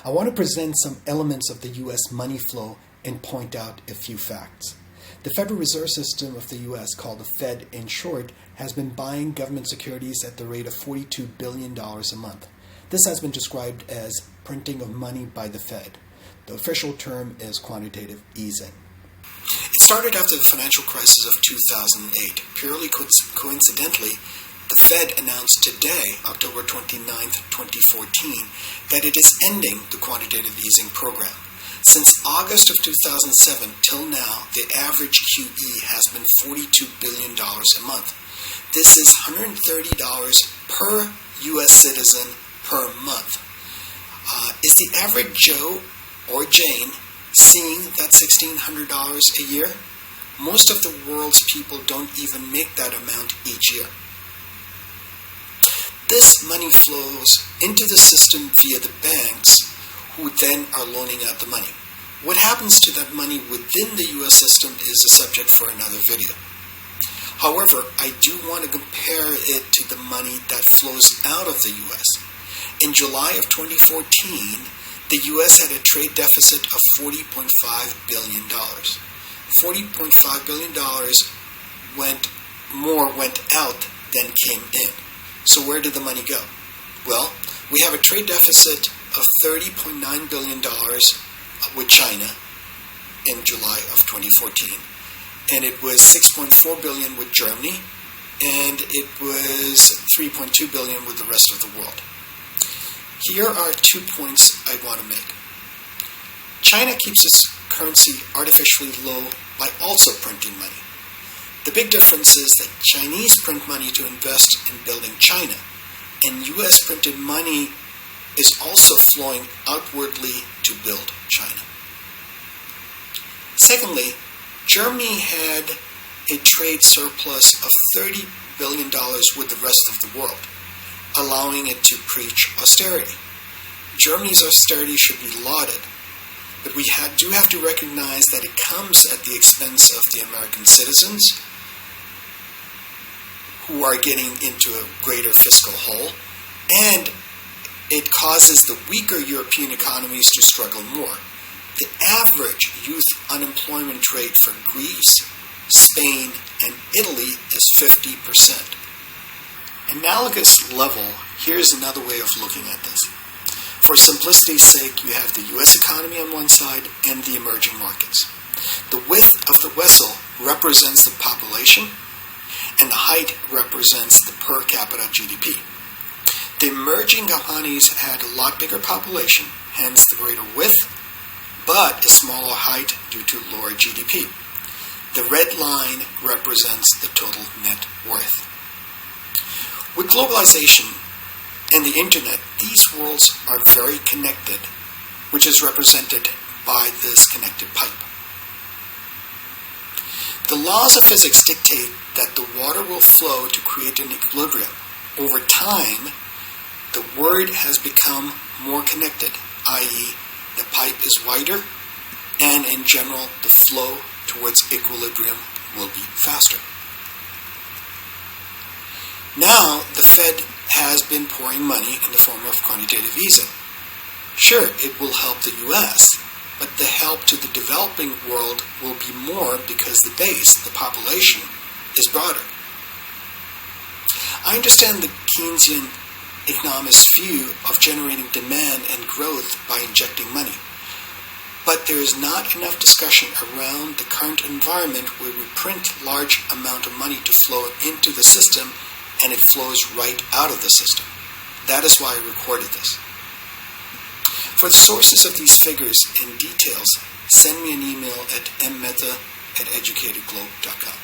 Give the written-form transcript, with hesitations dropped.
I want to present some elements of the U.S. money flow and point out a few facts. The Federal Reserve System of the U.S., called the Fed in short, has been buying government securities at the rate of $42 billion a month. This has been described as printing of money by the Fed. The official term is quantitative easing. It started after the financial crisis of 2008. Purely coincidentally, the Fed announced today, October 29, 2014, that it is ending the quantitative easing program. Since August of 2007 till now, the average QE has been $42 billion a month. This is $130 per U.S. citizen per month. Is the average Joe or Jane seeing that $1,600 a year? Most of the world's people don't even make that amount each year. This money flows into the system via the banks, who then are loaning out the money. What happens to that money within the U.S. system is a subject for another video. However, I do want to compare it to the money that flows out of the U.S. In July of 2014, the U.S. had a trade deficit of $40.5 billion. $40.5 billion went out than came in. So where did the money go? Well, we have a trade deficit of $30.9 billion with China in July of 2014. And it was $6.4 billion with Germany, and it was $3.2 billion with the rest of the world. Here are 2 points I want to make. China keeps its currency artificially low by also printing money. The big difference is that Chinese print money to invest in building China, and U.S. printed money is also flowing outwardly to build China. Secondly, Germany had a trade surplus of $30 billion with the rest of the world, allowing it to preach austerity. Germany's austerity should be lauded, but we do have to recognize that it comes at the expense of the American citizens, who are getting into a greater fiscal hole, and it causes the weaker European economies to struggle more. The average youth unemployment rate for Greece, Spain, and Italy is 50%. Analogous level, here's another way of looking at this. For simplicity's sake, you have the U.S. economy on one side and the emerging markets. The width of the vessel represents the population, and the height represents the per capita GDP. The emerging economies had a lot bigger population, hence the greater width, but a smaller height due to lower GDP. The red line represents the total net worth. With globalization and the internet, these worlds are very connected, which is represented by this connected pipe. The laws of physics dictate that the water will flow to create an equilibrium. Over time, the word has become more connected, i.e., the pipe is wider, and in general, the flow towards equilibrium will be faster. Now, the Fed has been pouring money in the form of quantitative easing. Sure, it will help the U.S., but the help to the developing world will be more because the base, the population, is broader. I understand the Keynesian economist's view of generating demand and growth by injecting money, but there is not enough discussion around the current environment where we print large amount of money to flow into the system and it flows right out of the system. That is why I recorded this. For the sources of these figures and details, send me an email at mmehta@educatedglobe.com.